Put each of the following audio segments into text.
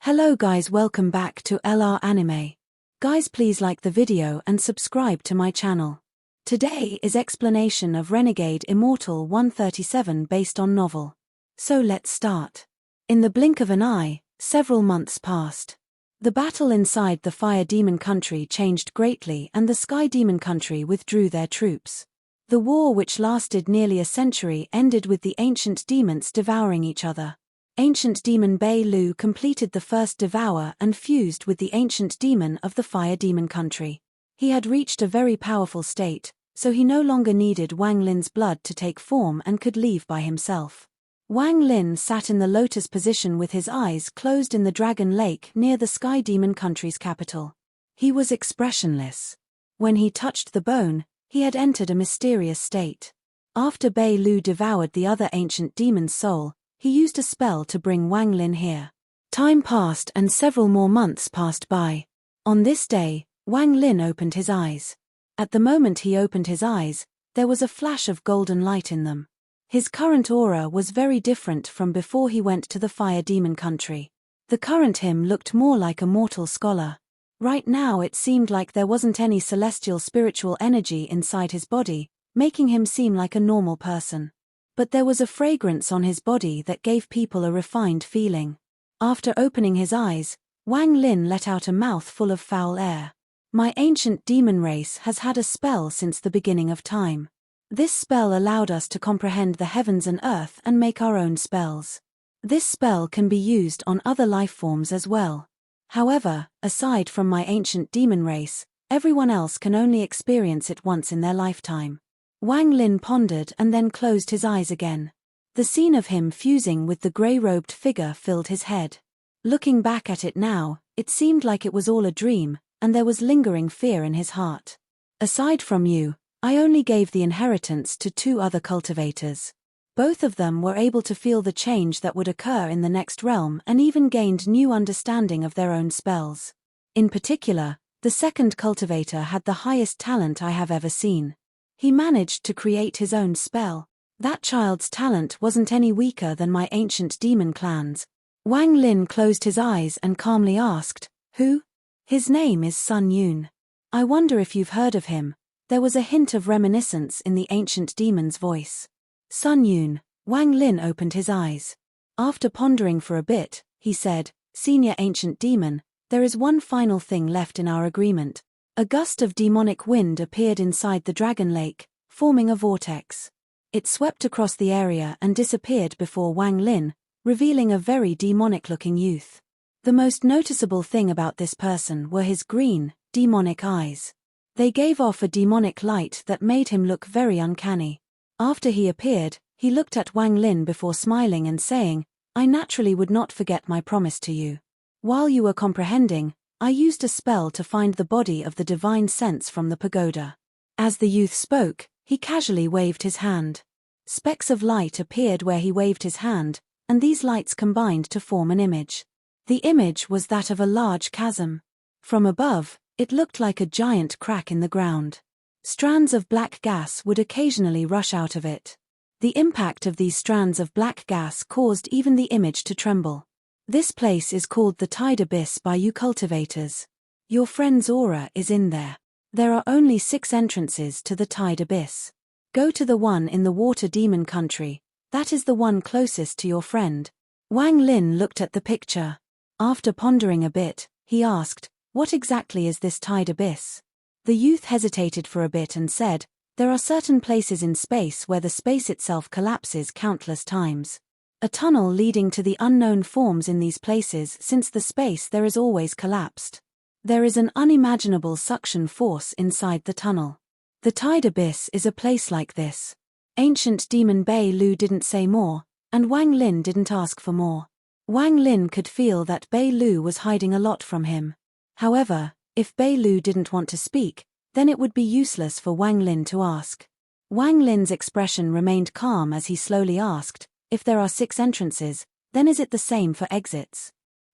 Hello guys, welcome back to LR Anime. Guys, please like the video and subscribe to my channel. Today is explanation of Renegade Immortal 137 based on novel. So let's start. In the blink of an eye, several months passed. The battle inside the Fire Demon country changed greatly and the Sky Demon country withdrew their troops. The war, which lasted nearly a century, ended with the ancient demons devouring each other. Ancient demon Bei Lu completed the first devour and fused with the ancient demon of the Fire Demon country. He had reached a very powerful state, so he no longer needed Wang Lin's blood to take form and could leave by himself. Wang Lin sat in the lotus position with his eyes closed in the Dragon Lake near the Sky Demon country's capital. He was expressionless. When he touched the bone, he had entered a mysterious state. After Bei Lu devoured the other ancient demon's soul, he used a spell to bring Wang Lin here. Time passed and several more months passed by. On this day, Wang Lin opened his eyes. At the moment he opened his eyes, there was a flash of golden light in them. His current aura was very different from before he went to the Fire Demon country. The current him looked more like a mortal scholar. Right now it seemed like there wasn't any celestial spiritual energy inside his body, making him seem like a normal person. But there was a fragrance on his body that gave people a refined feeling. After opening his eyes, Wang Lin let out a mouth full of foul air. My ancient demon race has had a spell since the beginning of time. This spell allowed us to comprehend the heavens and earth and make our own spells. This spell can be used on other life forms as well. However, aside from my ancient demon race, everyone else can only experience it once in their lifetime. Wang Lin pondered and then closed his eyes again. The scene of him fusing with the grey-robed figure filled his head. Looking back at it now, it seemed like it was all a dream, and there was lingering fear in his heart. Aside from you, I only gave the inheritance to 2 other cultivators. Both of them were able to feel the change that would occur in the next realm and even gained new understanding of their own spells. In particular, the second cultivator had the highest talent I have ever seen. He managed to create his own spell. That child's talent wasn't any weaker than my ancient demon clan's. Wang Lin closed his eyes and calmly asked, "Who?" "His name is Sun Yun. I wonder if you've heard of him." There was a hint of reminiscence in the ancient demon's voice. Sun Yun. Wang Lin opened his eyes. After pondering for a bit, he said, "Senior ancient demon, there is one final thing left in our agreement." A gust of demonic wind appeared inside the Dragon Lake, forming a vortex. It swept across the area and disappeared before Wang Lin, revealing a very demonic-looking youth. The most noticeable thing about this person were his green, demonic eyes. They gave off a demonic light that made him look very uncanny. After he appeared, he looked at Wang Lin before smiling and saying, "I naturally would not forget my promise to you. While you were comprehending, I used a spell to find the body of the divine sense from the pagoda." As the youth spoke, he casually waved his hand. Specks of light appeared where he waved his hand, and these lights combined to form an image. The image was that of a large chasm. From above, it looked like a giant crack in the ground. Strands of black gas would occasionally rush out of it. The impact of these strands of black gas caused even the image to tremble. This place is called the Tide Abyss by you cultivators. Your friend's aura is in there. There are only 6 entrances to the Tide Abyss. Go to the one in the Water Demon country, that is the one closest to your friend. Wang Lin looked at the picture. After pondering a bit, he asked, "What exactly is this Tide Abyss?" The youth hesitated for a bit and said, "There are certain places in space where the space itself collapses countless times. A tunnel leading to the unknown forms in these places since the space there is always collapsed. There is an unimaginable suction force inside the tunnel. The Tide Abyss is a place like this." Ancient demon Bei Lu didn't say more, and Wang Lin didn't ask for more. Wang Lin could feel that Bei Lu was hiding a lot from him. However, if Bei Lu didn't want to speak, then it would be useless for Wang Lin to ask. Wang Lin's expression remained calm as he slowly asked, "If there are 6 entrances, then is it the same for exits?"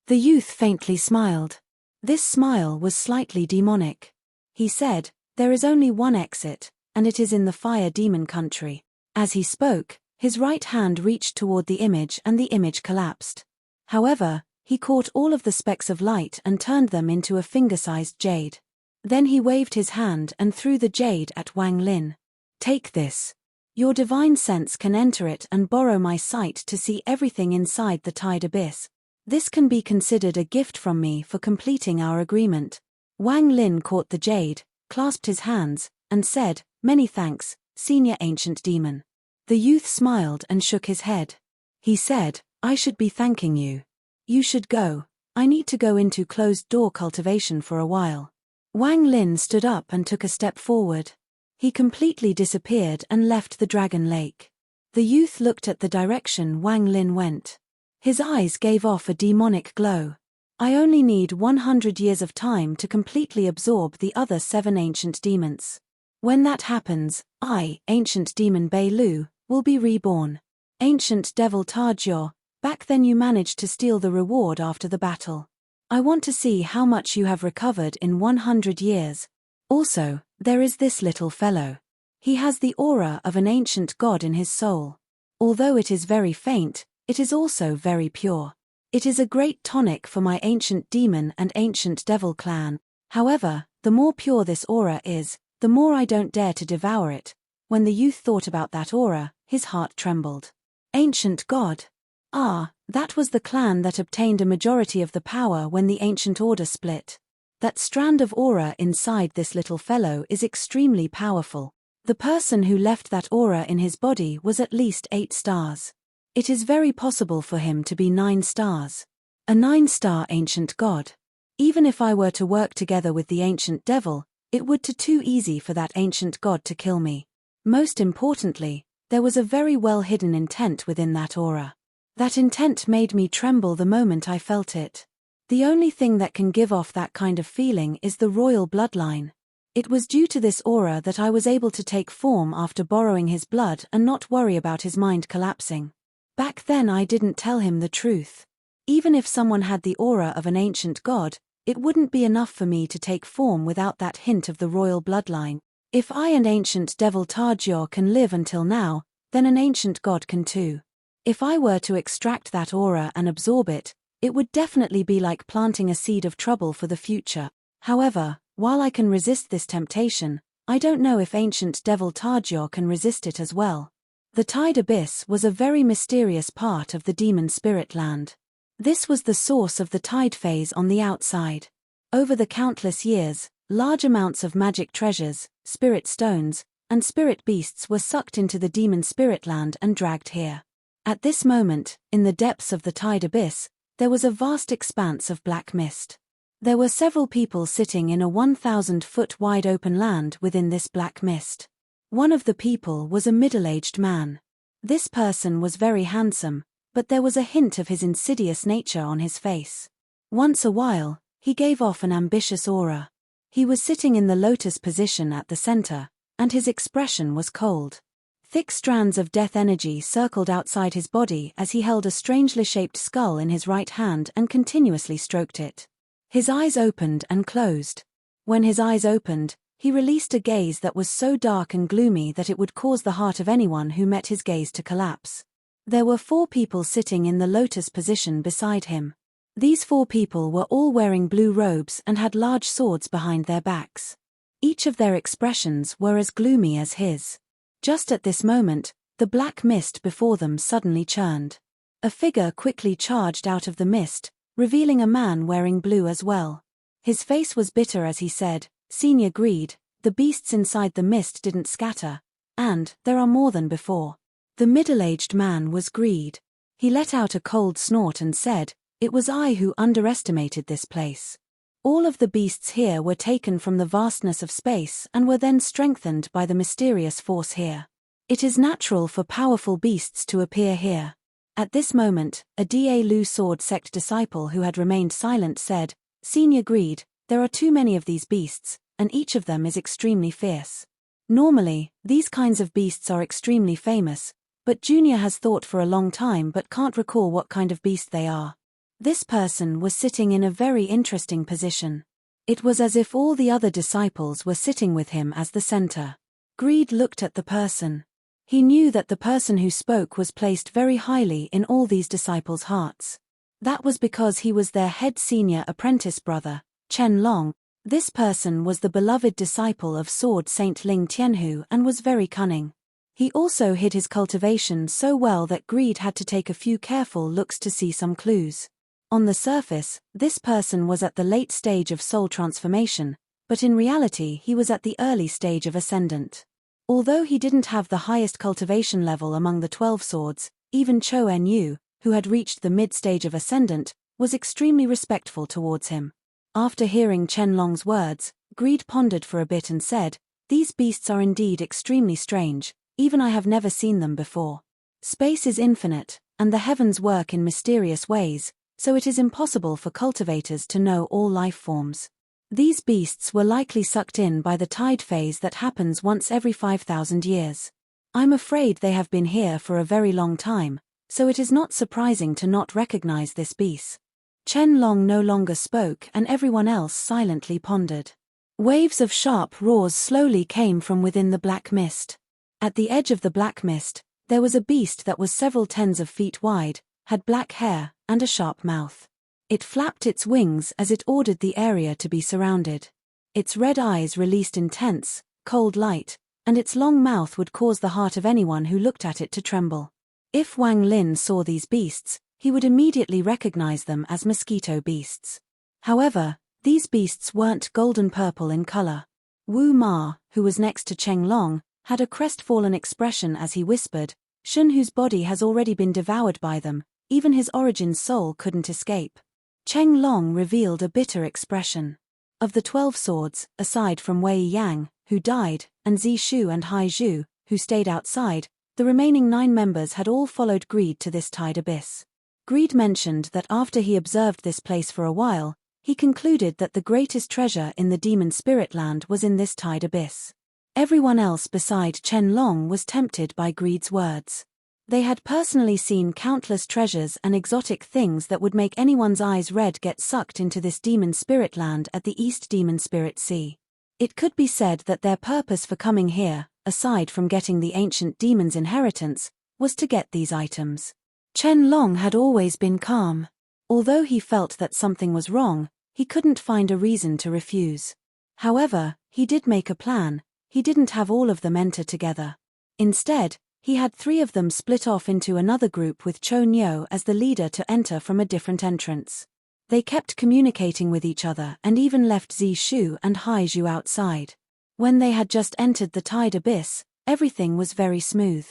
The youth faintly smiled. This smile was slightly demonic. He said, "There is only one exit, and it is in the Fire Demon country." As he spoke, his right hand reached toward the image and the image collapsed. However, He caught all of the specks of light and turned them into a finger-sized jade. Then he waved his hand and threw the jade at Wang Lin. "Take this. Your divine sense can enter it and borrow my sight to see everything inside the tide abyss. This can be considered a gift from me for completing our agreement." Wang Lin caught the jade, clasped his hands, and said, "Many thanks, senior ancient demon." The youth smiled and shook his head. He said, "I should be thanking you. You should go. I need to go into closed-door cultivation for a while." Wang Lin stood up and took a step forward. He completely disappeared and left the Dragon Lake. The youth looked at the direction Wang Lin went. His eyes gave off a demonic glow. "I only need 100 years of time to completely absorb the other 7 ancient demons. When that happens, I, Ancient Demon Bei Lu, will be reborn. Ancient Devil Tajor, back then you managed to steal the reward after the battle. I want to see how much you have recovered in 100 years. Also, there is this little fellow. He has the aura of an ancient god in his soul. Although it is very faint, it is also very pure. It is a great tonic for my ancient demon and ancient devil clan. However, the more pure this aura is, the more I don't dare to devour it." When the youth thought about that aura, his heart trembled. Ancient god. Ah, that was the clan that obtained a majority of the power when the ancient order split. That strand of aura inside this little fellow is extremely powerful. The person who left that aura in his body was at least 8 stars. It is very possible for him to be 9 stars. A 9-star ancient god. Even if I were to work together with the ancient devil, it would be too easy for that ancient god to kill me. Most importantly, there was a very well-hidden intent within that aura. That intent made me tremble the moment I felt it. The only thing that can give off that kind of feeling is the royal bloodline. It was due to this aura that I was able to take form after borrowing his blood and not worry about his mind collapsing. Back then I didn't tell him the truth. Even if someone had the aura of an ancient god, it wouldn't be enough for me to take form without that hint of the royal bloodline. If I and ancient devil Tajor can live until now, then an ancient god can too. If I were to extract that aura and absorb it, it would definitely be like planting a seed of trouble for the future. However, while I can resist this temptation, I don't know if ancient devil Tajor can resist it as well. The Tide Abyss was a very mysterious part of the demon spirit land. This was the source of the tide phase on the outside. Over the countless years, large amounts of magic treasures, spirit stones, and spirit beasts were sucked into the demon spirit land and dragged here. At this moment, in the depths of the Tide Abyss, there was a vast expanse of black mist. There were several people sitting in a 1,000-foot wide open land within this black mist. One of the people was a middle-aged man. This person was very handsome, but there was a hint of his insidious nature on his face. Once a while, he gave off an ambitious aura. He was sitting in the lotus position at the center, and his expression was cold. Thick strands of death energy circled outside his body as he held a strangely shaped skull in his right hand and continuously stroked it. His eyes opened and closed. When his eyes opened, he released a gaze that was so dark and gloomy that it would cause the heart of anyone who met his gaze to collapse. There were 4 people sitting in the lotus position beside him. These 4 people were all wearing blue robes and had large swords behind their backs. Each of their expressions were as gloomy as his. Just at this moment, the black mist before them suddenly churned. A figure quickly charged out of the mist, revealing a man wearing blue as well. His face was bitter as he said, "Senior Greed, the beasts inside the mist didn't scatter, and there are more than before." The middle-aged man was Greed. He let out a cold snort and said, "It was I who underestimated this place. All of the beasts here were taken from the vastness of space and were then strengthened by the mysterious force here. It is natural for powerful beasts to appear here." At this moment, a Da Lu sword sect disciple who had remained silent said, "Senior Greed, there are too many of these beasts, and each of them is extremely fierce. Normally, these kinds of beasts are extremely famous, but Junior has thought for a long time but can't recall what kind of beast they are." This person was sitting in a very interesting position. It was as if all the other disciples were sitting with him as the center. Greed looked at the person. He knew that the person who spoke was placed very highly in all these disciples' hearts. That was because he was their head senior apprentice brother, Chen Long. This person was the beloved disciple of Sword Saint Ling Tianhu and was very cunning. He also hid his cultivation so well that Greed had to take a few careful looks to see some clues. On the surface, this person was at the late stage of soul transformation, but in reality he was at the early stage of ascendant. Although he didn't have the highest cultivation level among the 12 swords, even Cho En-yu, who had reached the mid-stage of ascendant, was extremely respectful towards him. After hearing Chen Long's words, Greed pondered for a bit and said, "These beasts are indeed extremely strange, even I have never seen them before. Space is infinite, and the heavens work in mysterious ways, so it is impossible for cultivators to know all life forms. These beasts were likely sucked in by the tide phase that happens once every 5,000 years. I'm afraid they have been here for a very long time, so it is not surprising to not recognize this beast." Chen Long no longer spoke and everyone else silently pondered. Waves of sharp roars slowly came from within the black mist. At the edge of the black mist, there was a beast that was several tens of feet wide, had black hair, and a sharp mouth. It flapped its wings as it ordered the area to be surrounded. Its red eyes released intense, cold light, and its long mouth would cause the heart of anyone who looked at it to tremble. If Wang Lin saw these beasts, he would immediately recognize them as mosquito beasts. However, these beasts weren't golden-purple in color. Wu Ma, who was next to Chen Long, had a crestfallen expression as he whispered, "Shun, whose body has already been devoured by them, even his origin soul couldn't escape." Chen Long revealed a bitter expression. Of the 12 swords, aside from Wei Yang, who died, and Zishu and Hai Zhu, who stayed outside, the remaining 9 members had all followed Greed to this tide abyss. Greed mentioned that after he observed this place for a while, he concluded that the greatest treasure in the demon spirit land was in this tide abyss. Everyone else beside Chen Long was tempted by Greed's words. They had personally seen countless treasures and exotic things that would make anyone's eyes red get sucked into this demon spirit land at the East Demon Spirit Sea. It could be said that their purpose for coming here, aside from getting the ancient demon's inheritance, was to get these items. Chen Long had always been calm. Although he felt that something was wrong, he couldn't find a reason to refuse. However, he did make a plan. He didn't have all of them enter together. Instead, he had 3 of them split off into another group with Cho Nyo as the leader to enter from a different entrance. They kept communicating with each other and even left Zishu and Hai Zhu outside. When they had just entered the tide abyss, everything was very smooth.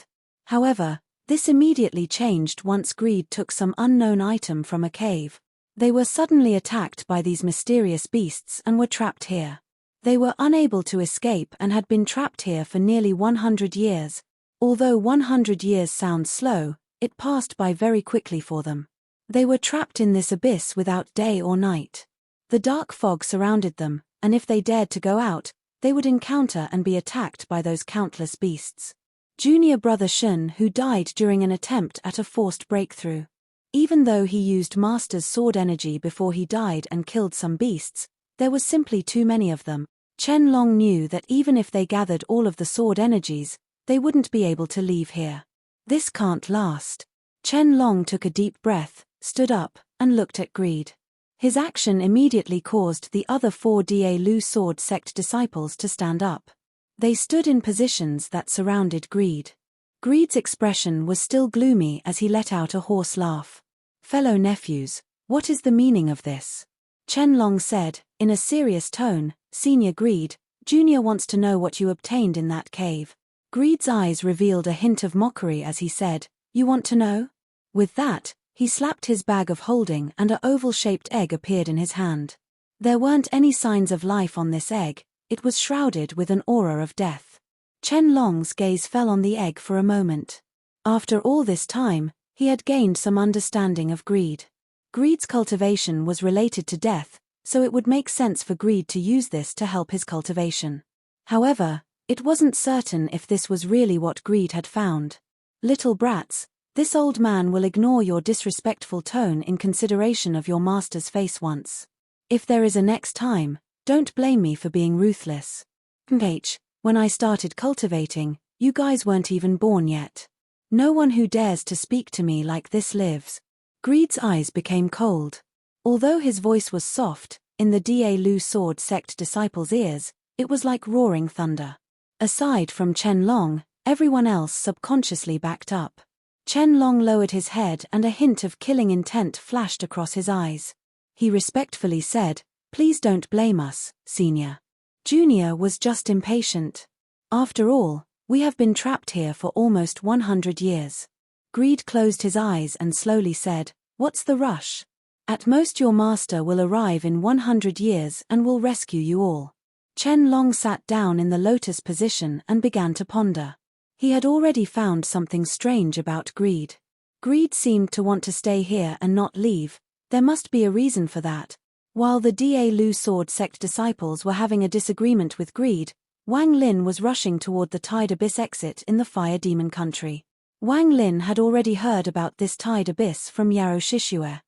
However, this immediately changed once Greed took some unknown item from a cave. They were suddenly attacked by these mysterious beasts and were trapped here. They were unable to escape and had been trapped here for nearly 100 years. Although 100 years sounds slow, it passed by very quickly for them. They were trapped in this abyss without day or night. The dark fog surrounded them, and if they dared to go out, they would encounter and be attacked by those countless beasts. Junior brother Shun, who died during an attempt at a forced breakthrough. Even though he used Master's sword energy before he died and killed some beasts, there was simply too many of them. Chen Long knew that even if they gathered all of the sword energies, they wouldn't be able to leave here. This can't last. Chen Long took a deep breath, stood up, and looked at Greed. His action immediately caused the other 4 Da Lu sword sect disciples to stand up. They stood in positions that surrounded Greed. Greed's expression was still gloomy as he let out a hoarse laugh. "Fellow nephews, what is the meaning of this?" Chen Long said, in a serious tone, "Senior Greed, Junior wants to know what you obtained in that cave." Greed's eyes revealed a hint of mockery as he said, "You want to know?" With that, he slapped his bag of holding and an oval-shaped egg appeared in his hand. There weren't any signs of life on this egg, it was shrouded with an aura of death. Chen Long's gaze fell on the egg for a moment. After all this time, he had gained some understanding of Greed. Greed's cultivation was related to death, so it would make sense for Greed to use this to help his cultivation. However, it wasn't certain if this was really what Greed had found. "Little brats, this old man will ignore your disrespectful tone in consideration of your master's face once. If there is a next time, don't blame me for being ruthless. When I started cultivating, you guys weren't even born yet. No one who dares to speak to me like this lives." Greed's eyes became cold. Although his voice was soft, in the Da Lu sword sect disciples' ears, it was like roaring thunder. Aside from Chen Long, everyone else subconsciously backed up. Chen Long lowered his head and a hint of killing intent flashed across his eyes. He respectfully said, "Please don't blame us, Senior." Junior was just impatient. "After all, we have been trapped here for almost 100 years. Greed closed his eyes and slowly said, "What's the rush? At most your master will arrive in 100 years and will rescue you all." Chen Long sat down in the lotus position and began to ponder. He had already found something strange about Greed. Greed seemed to want to stay here and not leave. There must be a reason for that. While the Da Lu sword sect disciples were having a disagreement with Greed, Wang Lin was rushing toward the Tide Abyss exit in the Fire Demon country. Wang Lin had already heard about this Tide Abyss from Yarrow Shishue.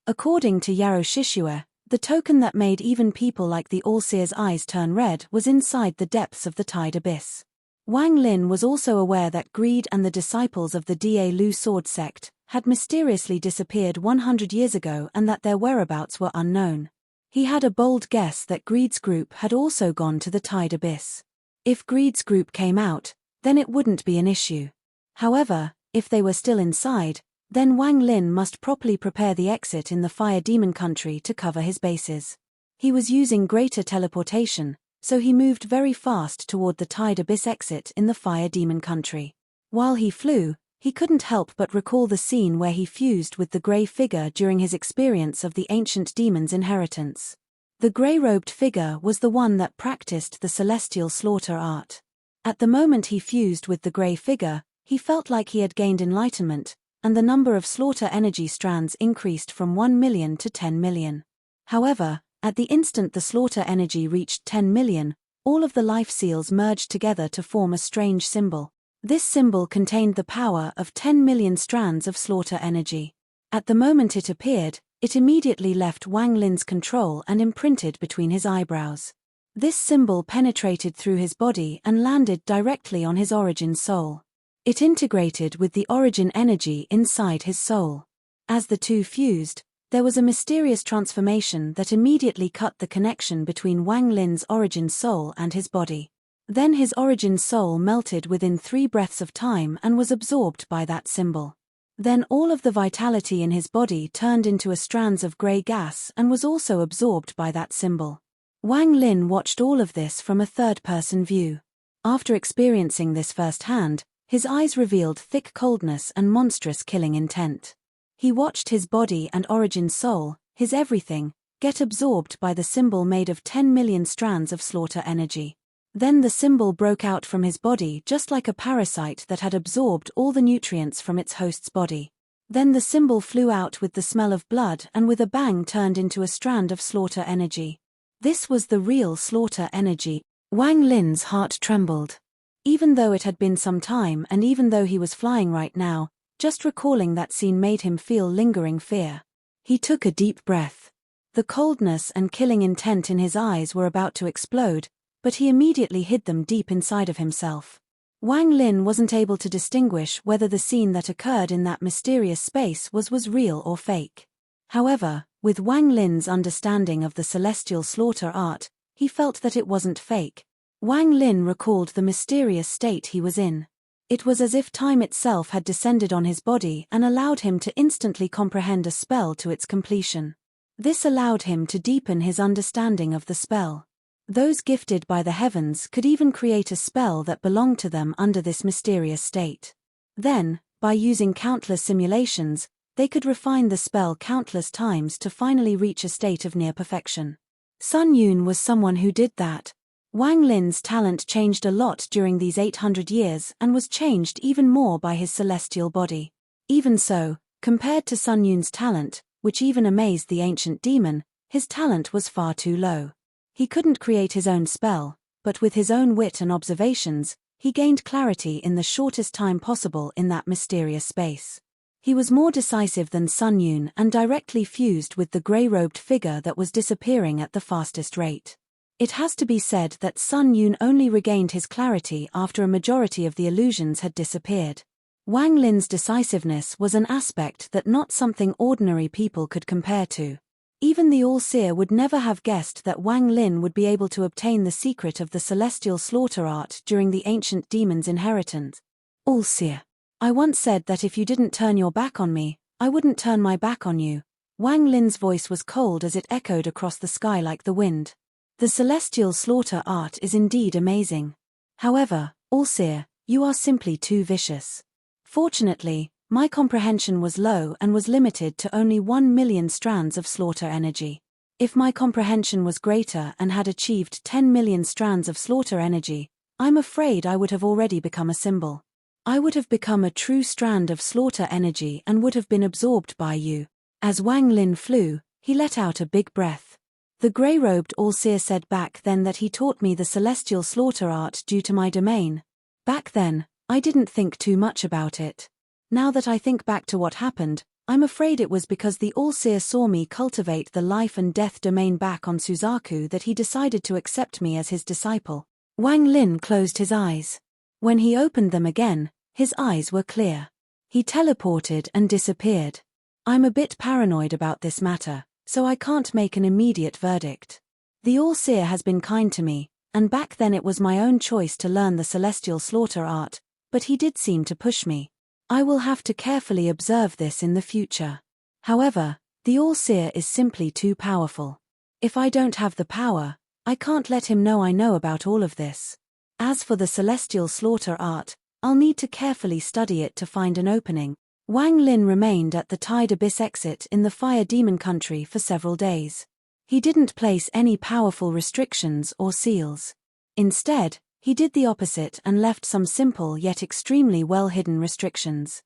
According to Yarrow Shishue, the token that made even people like the All-Seer's eyes turn red was inside the depths of the Tide Abyss. Wang Lin was also aware that Greed and the disciples of the Da Lu sword sect had mysteriously disappeared 100 years ago and that their whereabouts were unknown. He had a bold guess that Greed's group had also gone to the Tide Abyss. If Greed's group came out, then it wouldn't be an issue. However, if they were still inside, then Wang Lin must properly prepare the exit in the Fire Demon country to cover his bases. He was using greater teleportation, so he moved very fast toward the Tide Abyss exit in the Fire Demon country. While he flew, he couldn't help but recall the scene where he fused with the grey figure during his experience of the ancient demon's inheritance. The grey-robed figure was the one that practiced the celestial slaughter art. At the moment he fused with the grey figure, he felt like he had gained enlightenment, and the number of slaughter energy strands increased from 1 million to 10 million. However, at the instant the slaughter energy reached 10 million, all of the life seals merged together to form a strange symbol. This symbol contained the power of 10 million strands of slaughter energy. At the moment it appeared, it immediately left Wang Lin's control and imprinted between his eyebrows. This symbol penetrated through his body and landed directly on his origin soul. It integrated with the origin energy inside his soul. As the two fused, there was a mysterious transformation that immediately cut the connection between Wang Lin's origin soul and his body. Then his origin soul melted within 3 breaths of time and was absorbed by that symbol. Then all of the vitality in his body turned into strands of grey gas and was also absorbed by that symbol. Wang Lin watched all of this from a third-person view. After experiencing this firsthand, his eyes revealed thick coldness and monstrous killing intent. He watched his body and origin soul, his everything, get absorbed by the symbol made of 10 million strands of slaughter energy. Then the symbol broke out from his body just like a parasite that had absorbed all the nutrients from its host's body. Then the symbol flew out with the smell of blood and with a bang turned into a strand of slaughter energy. This was the real slaughter energy. Wang Lin's heart trembled. Even though it had been some time and even though he was flying right now, just recalling that scene made him feel lingering fear. He took a deep breath. The coldness and killing intent in his eyes were about to explode, but he immediately hid them deep inside of himself. Wang Lin wasn't able to distinguish whether the scene that occurred in that mysterious space was real or fake. However, with Wang Lin's understanding of the celestial slaughter art, he felt that it wasn't fake. Wang Lin recalled the mysterious state he was in. It was as if time itself had descended on his body and allowed him to instantly comprehend a spell to its completion. This allowed him to deepen his understanding of the spell. Those gifted by the heavens could even create a spell that belonged to them under this mysterious state. Then, by using countless simulations, they could refine the spell countless times to finally reach a state of near perfection. Sun Yun was someone who did that. Wang Lin's talent changed a lot during these 800 years and was changed even more by his celestial body. Even so, compared to Sun Yun's talent, which even amazed the ancient demon, his talent was far too low. He couldn't create his own spell, but with his own wit and observations, he gained clarity in the shortest time possible in that mysterious space. He was more decisive than Sun Yun and directly fused with the grey-robed figure that was disappearing at the fastest rate. It has to be said that Sun Yun only regained his clarity after a majority of the illusions had disappeared. Wang Lin's decisiveness was an aspect that not something ordinary people could compare to. Even the All-Seer would never have guessed that Wang Lin would be able to obtain the secret of the celestial slaughter art during the ancient demon's inheritance. All-Seer. I once said that if you didn't turn your back on me, I wouldn't turn my back on you. Wang Lin's voice was cold as it echoed across the sky like the wind. The celestial slaughter art is indeed amazing. However, All-Seer, you are simply too vicious. Fortunately, my comprehension was low and was limited to only 1 million strands of slaughter energy. If my comprehension was greater and had achieved 10 million strands of slaughter energy, I'm afraid I would have already become a symbol. I would have become a true strand of slaughter energy and would have been absorbed by you. As Wang Lin flew, he let out a big breath. The grey-robed All-Seer said back then that he taught me the celestial slaughter art due to my domain. Back then, I didn't think too much about it. Now that I think back to what happened, I'm afraid it was because the All-Seer saw me cultivate the life and death domain back on Suzaku that he decided to accept me as his disciple. Wang Lin closed his eyes. When he opened them again, his eyes were clear. He teleported and disappeared. I'm a bit paranoid about this matter, so I can't make an immediate verdict. The All-Seer has been kind to me, and back then it was my own choice to learn the celestial slaughter art, but he did seem to push me. I will have to carefully observe this in the future. However, the All-Seer is simply too powerful. If I don't have the power, I can't let him know I know about all of this. As for the celestial slaughter art, I'll need to carefully study it to find an opening. Wang Lin remained at the Tide Abyss exit in the Fire Demon country for several days. He didn't place any powerful restrictions or seals. Instead, he did the opposite and left some simple yet extremely well-hidden restrictions.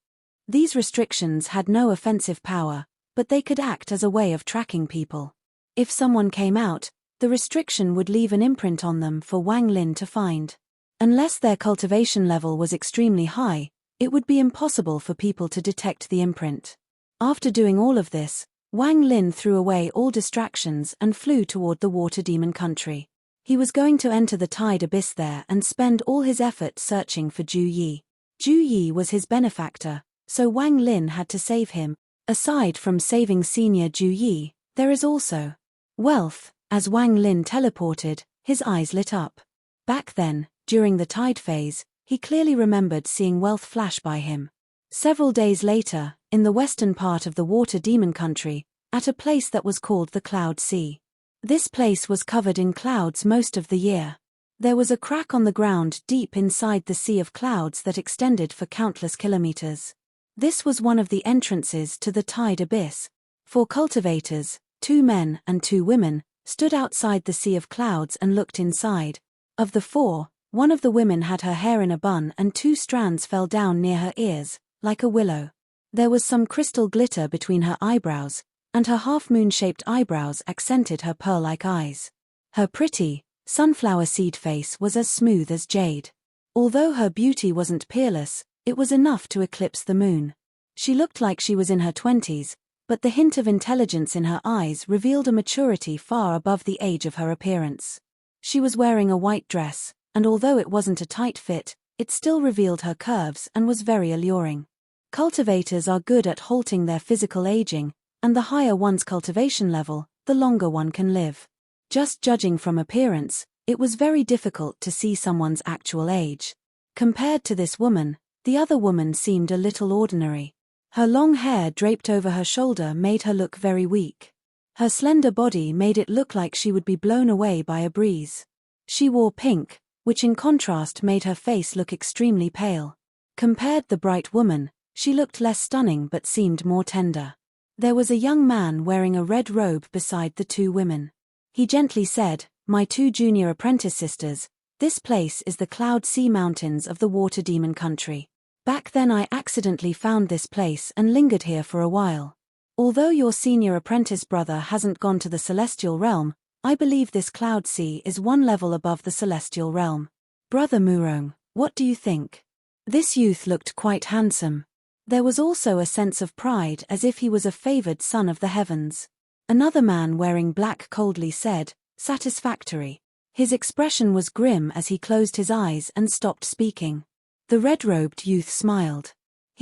These restrictions had no offensive power, but they could act as a way of tracking people. If someone came out, the restriction would leave an imprint on them for Wang Lin to find. Unless their cultivation level was extremely high, it would be impossible for people to detect the imprint. After doing all of this, Wang Lin threw away all distractions and flew toward the Water Demon country. He was going to enter the Tide Abyss there and spend all his effort searching for Ju Yi. Ju Yi was his benefactor, so Wang Lin had to save him. Aside from saving senior Ju Yi, there is also wealth. As Wang Lin teleported, his eyes lit up. Back then, during the tide phase, he clearly remembered seeing wealth flash by him. Several days later, in the western part of the Water Demon country, at a place that was called the Cloud Sea. This place was covered in clouds most of the year. There was a crack on the ground deep inside the sea of clouds that extended for countless kilometers. This was one of the entrances to the Tide Abyss. 4 cultivators, 2 men and 2 women, stood outside the sea of clouds and looked inside. Of the 4, one of the women had her hair in a bun and 2 strands fell down near her ears, like a willow. There was some crystal glitter between her eyebrows, and her half-moon-shaped eyebrows accented her pearl-like eyes. Her pretty, sunflower seed face was as smooth as jade. Although her beauty wasn't peerless, it was enough to eclipse the moon. She looked like she was in her 20s, but the hint of intelligence in her eyes revealed a maturity far above the age of her appearance. She was wearing a white dress, and although it wasn't a tight fit, it still revealed her curves and was very alluring. Cultivators are good at halting their physical aging, and the higher one's cultivation level, the longer one can live. Just judging from appearance, it was very difficult to see someone's actual age. Compared to this woman, the other woman seemed a little ordinary. Her long hair draped over her shoulder made her look very weak. Her slender body made it look like she would be blown away by a breeze. She wore pink, which in contrast made her face look extremely pale. Compared the bright woman, she looked less stunning but seemed more tender. There was a young man wearing a red robe beside the 2 women. He gently said, "My 2 junior apprentice sisters, this place is the Cloud Sea Mountains of the Water Demon country. Back then I accidentally found this place and lingered here for a while. Although your senior apprentice brother hasn't gone to the Celestial Realm, I believe this Cloud Sea is 1 level above the Celestial Realm. Brother Murong, what do you think?" This youth looked quite handsome. There was also a sense of pride as if he was a favored son of the heavens. Another man wearing black coldly said, "Satisfactory." His expression was grim as he closed his eyes and stopped speaking. The red-robed youth smiled.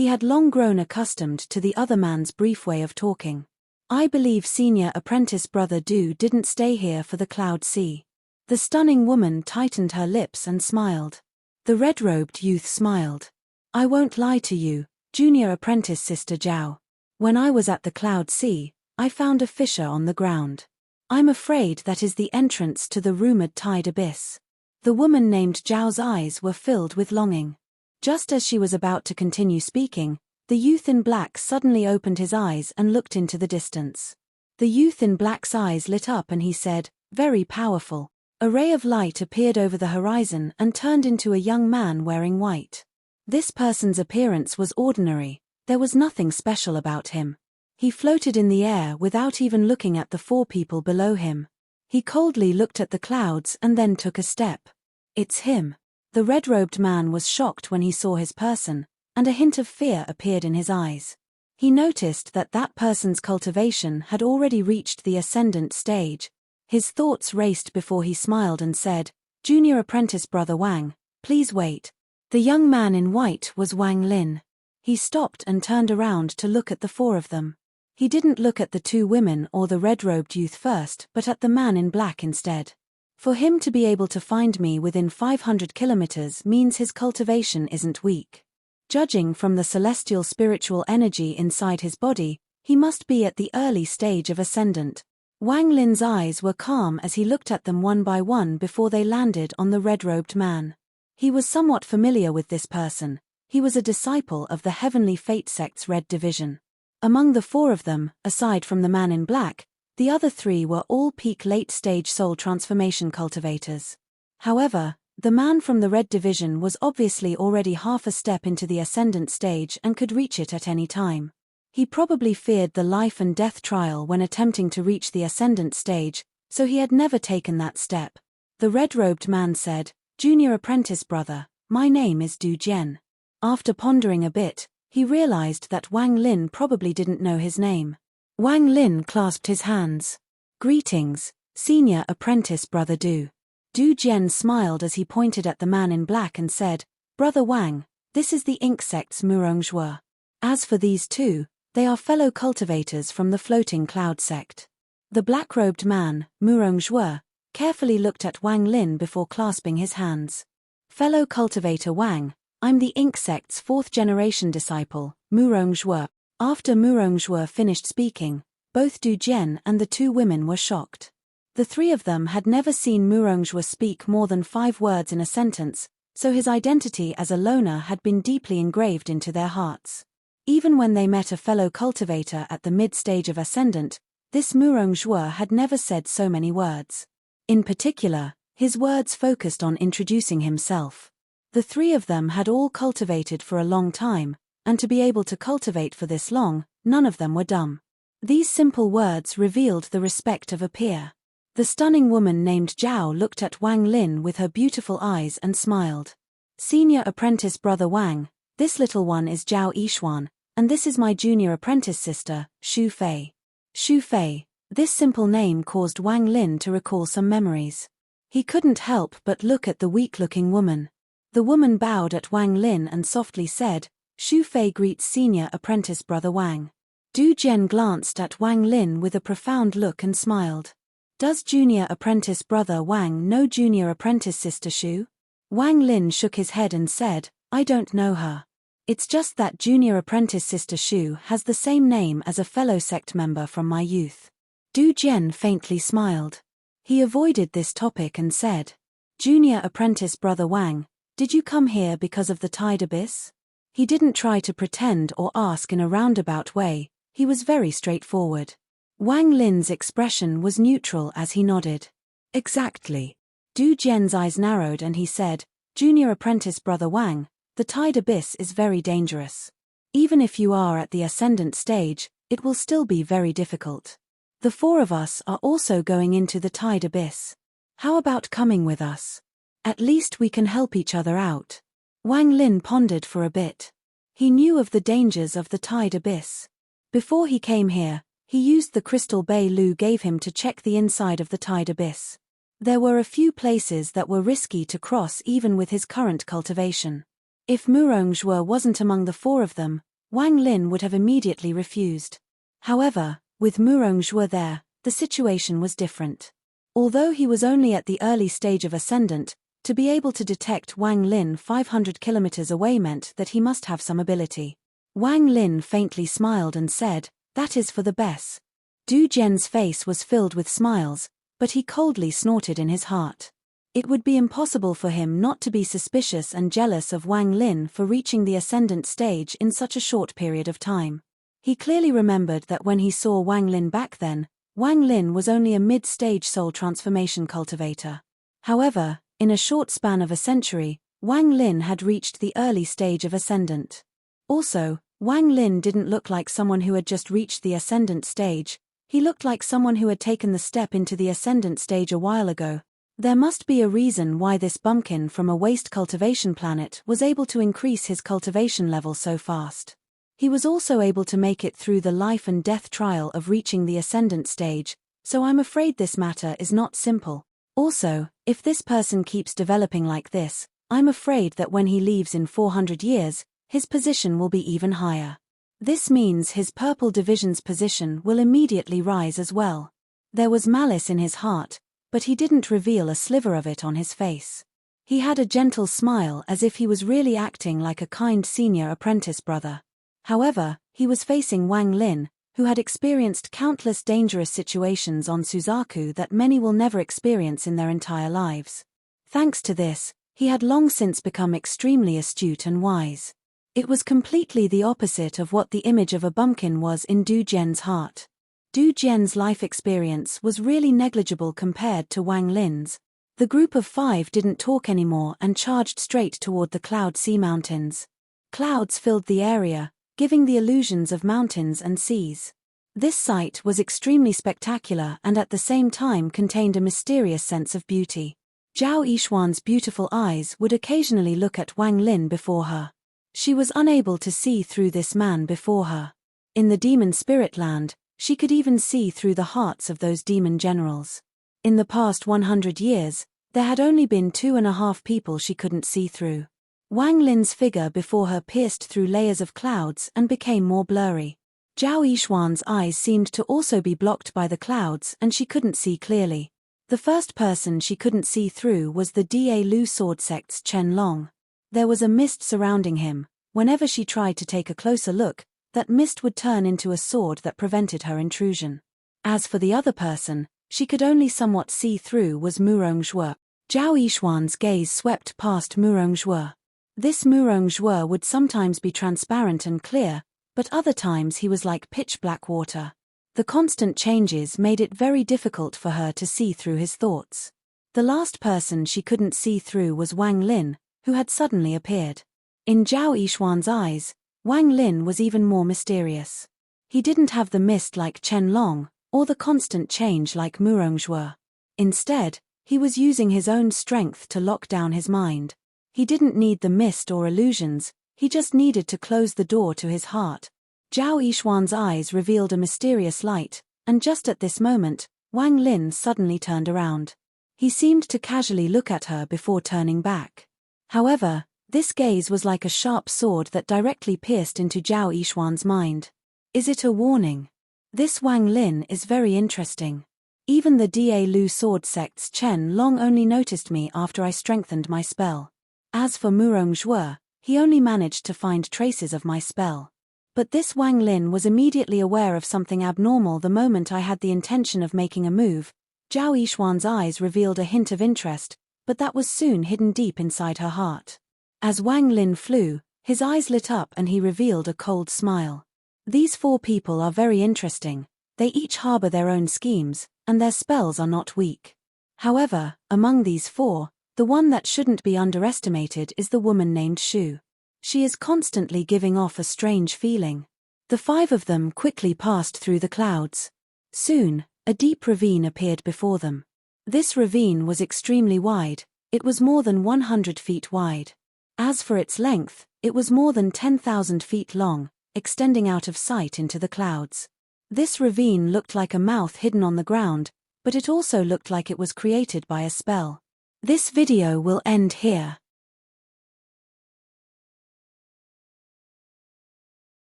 He had long grown accustomed to the other man's brief way of talking. I believe senior apprentice brother Du didn't stay here for the cloud sea. The stunning woman tightened her lips and smiled. The red-robed youth smiled. I won't lie to you, junior apprentice sister Zhao. When I was at the cloud sea, I found a fissure on the ground. I'm afraid that is the entrance to the rumored tide abyss. The woman named Zhao's eyes were filled with longing. Just as she was about to continue speaking, the youth in black suddenly opened his eyes and looked into the distance. The youth in black's eyes lit up and he said, "Very powerful." A ray of light appeared over the horizon and turned into a young man wearing white. This person's appearance was ordinary, there was nothing special about him. He floated in the air without even looking at the four people below him. He coldly looked at the clouds and then took a step. It's him. The red-robed man was shocked when he saw his person, and a hint of fear appeared in his eyes. He noticed that that person's cultivation had already reached the ascendant stage. His thoughts raced before he smiled and said, "Junior apprentice brother Wang, please wait." The young man in white was Wang Lin. He stopped and turned around to look at the four of them. He didn't look at the two women or the red-robed youth first but at the man in black instead. For him to be able to find me within 500 kilometers means his cultivation isn't weak. Judging from the celestial spiritual energy inside his body, he must be at the early stage of ascendant. Wang Lin's eyes were calm as he looked at them one by one before they landed on the red-robed man. He was somewhat familiar with this person. He was a disciple of the Heavenly Fate sect's Red Division. Among the four of them, aside from the man in black, the other three were all peak late-stage soul transformation cultivators. However, the man from the Red Division was obviously already half a step into the ascendant stage and could reach it at any time. He probably feared the life and death trial when attempting to reach the ascendant stage, so he had never taken that step. The red-robed man said, "Junior apprentice brother, my name is Du Jian." After pondering a bit, he realized that Wang Lin probably didn't know his name. Wang Lin clasped his hands. "Greetings, senior apprentice brother Du." Du Jian smiled as he pointed at the man in black and said, "Brother Wang, this is the Ink sect's Murong. As for these two, they are fellow cultivators from the floating cloud sect." The black-robed man, Murong, carefully looked at Wang Lin before clasping his hands. "Fellow cultivator Wang, I'm the Ink sect's fourth-generation disciple, Murong." After Murong finished speaking, both Du Jian and the two women were shocked. The three of them had never seen Murong speak more than 5 words in a sentence, so his identity as a loner had been deeply engraved into their hearts. Even when they met a fellow cultivator at the mid-stage of ascendant, this Murong had never said so many words. In particular, his words focused on introducing himself. The three of them had all cultivated for a long time, and to be able to cultivate for this long, none of them were dumb. These simple words revealed the respect of a peer. The stunning woman named Zhao looked at Wang Lin with her beautiful eyes and smiled. "Senior apprentice brother Wang, this little one is Zhao Yishuan, and this is my junior apprentice sister, Xu Fei." Xu Fei, this simple name caused Wang Lin to recall some memories. He couldn't help but look at the weak-looking woman. The woman bowed at Wang Lin and softly said, "Xu Fei greets senior apprentice brother Wang." Du Jian glanced at Wang Lin with a profound look and smiled. "Does junior apprentice brother Wang know junior apprentice sister Xu?" Wang Lin shook his head and said, "I don't know her. It's just that junior apprentice sister Xu has the same name as a fellow sect member from my youth." Du Jian faintly smiled. He avoided this topic and said, "Junior apprentice brother Wang, did you come here because of the tide abyss?" He didn't try to pretend or ask in a roundabout way, he was very straightforward. Wang Lin's expression was neutral as he nodded. "Exactly." Du Jian's eyes narrowed and he said, "Junior apprentice brother Wang, the tide abyss is very dangerous. Even if you are at the ascendant stage, it will still be very difficult. The four of us are also going into the tide abyss. How about coming with us? At least we can help each other out." Wang Lin pondered for a bit. He knew of the dangers of the tide abyss. Before he came here, he used the crystal Bei Lu gave him to check the inside of the tide abyss. There were a few places that were risky to cross even with his current cultivation. If Murong wasn't among the four of them, Wang Lin would have immediately refused. However, with Murong Zhuo there, the situation was different. Although he was only at the early stage of ascendant, to be able to detect Wang Lin 500 kilometers away meant that he must have some ability. Wang Lin faintly smiled and said, "That is for the best." Du Jian's face was filled with smiles, but he coldly snorted in his heart. It would be impossible for him not to be suspicious and jealous of Wang Lin for reaching the ascendant stage in such a short period of time. He clearly remembered that when he saw Wang Lin back then, Wang Lin was only a mid-stage soul transformation cultivator. However, in a short span of a century, Wang Lin had reached the early stage of ascendant. Also, Wang Lin didn't look like someone who had just reached the ascendant stage. He looked like someone who had taken the step into the ascendant stage a while ago. There must be a reason why this bumpkin from a waste cultivation planet was able to increase his cultivation level so fast. He was also able to make it through the life and death trial of reaching the ascendant stage, so I'm afraid this matter is not simple. Also, if this person keeps developing like this, I'm afraid that when he leaves in 400 years, his position will be even higher. This means his purple division's position will immediately rise as well. There was malice in his heart, but he didn't reveal a sliver of it on his face. He had a gentle smile as if he was really acting like a kind senior apprentice brother. However, he was facing Wang Lin, who had experienced countless dangerous situations on Suzaku that many will never experience in their entire lives. Thanks to this, he had long since become extremely astute and wise. It was completely the opposite of what the image of a bumpkin was in Du Jian's heart. Du Jian's life experience was really negligible compared to Wang Lin's. The group of 5 didn't talk anymore and charged straight toward the Cloud Sea Mountains. Clouds filled the area, giving the illusions of mountains and seas. This sight was extremely spectacular and at the same time contained a mysterious sense of beauty. Zhao Yishuan's beautiful eyes would occasionally look at Wang Lin before her. She was unable to see through this man before her. In the demon spirit land, she could even see through the hearts of those demon generals. In the past 100 years, there had only been 2.5 people she couldn't see through. Wang Lin's figure before her pierced through layers of clouds and became more blurry. Zhao Yishuan's eyes seemed to also be blocked by the clouds and she couldn't see clearly. The first person she couldn't see through was the Da Lu sword sect's Chen Long. There was a mist surrounding him. Whenever she tried to take a closer look, that mist would turn into a sword that prevented her intrusion. As for the other person, she could only somewhat see through was Murong Zhuo. Zhao Yishuan's gaze swept past Murong Zhuo. This Murong Zhuo would sometimes be transparent and clear, but other times he was like pitch-black water. The constant changes made it very difficult for her to see through his thoughts. The last person she couldn't see through was Wang Lin, who had suddenly appeared. In Zhao Yishuan's eyes, Wang Lin was even more mysterious. He didn't have the mist like Chen Long, or the constant change like Murong Zhuo. Instead, he was using his own strength to lock down his mind. He didn't need the mist or illusions, he just needed to close the door to his heart. Zhao Yishuan's eyes revealed a mysterious light, and just at this moment, Wang Lin suddenly turned around. He seemed to casually look at her before turning back. However, this gaze was like a sharp sword that directly pierced into Zhao Yishuan's mind. Is it a warning? This Wang Lin is very interesting. Even the Da Lu sword sect's Chen Long only noticed me after I strengthened my spell. As for Murong Zhuo, he only managed to find traces of my spell. But this Wang Lin was immediately aware of something abnormal the moment I had the intention of making a move. Zhao Yishuan's eyes revealed a hint of interest, but that was soon hidden deep inside her heart. As Wang Lin flew, his eyes lit up and he revealed a cold smile. These 4 people are very interesting. They each harbor their own schemes, and their spells are not weak. However, among these 4, the one that shouldn't be underestimated is the woman named Shu. She is constantly giving off a strange feeling. The 5 of them quickly passed through the clouds. Soon, a deep ravine appeared before them. This ravine was extremely wide. It was more than 100 feet wide. As for its length, it was more than 10,000 feet long, extending out of sight into the clouds. This ravine looked like a mouth hidden on the ground, but it also looked like it was created by a spell. This video will end here.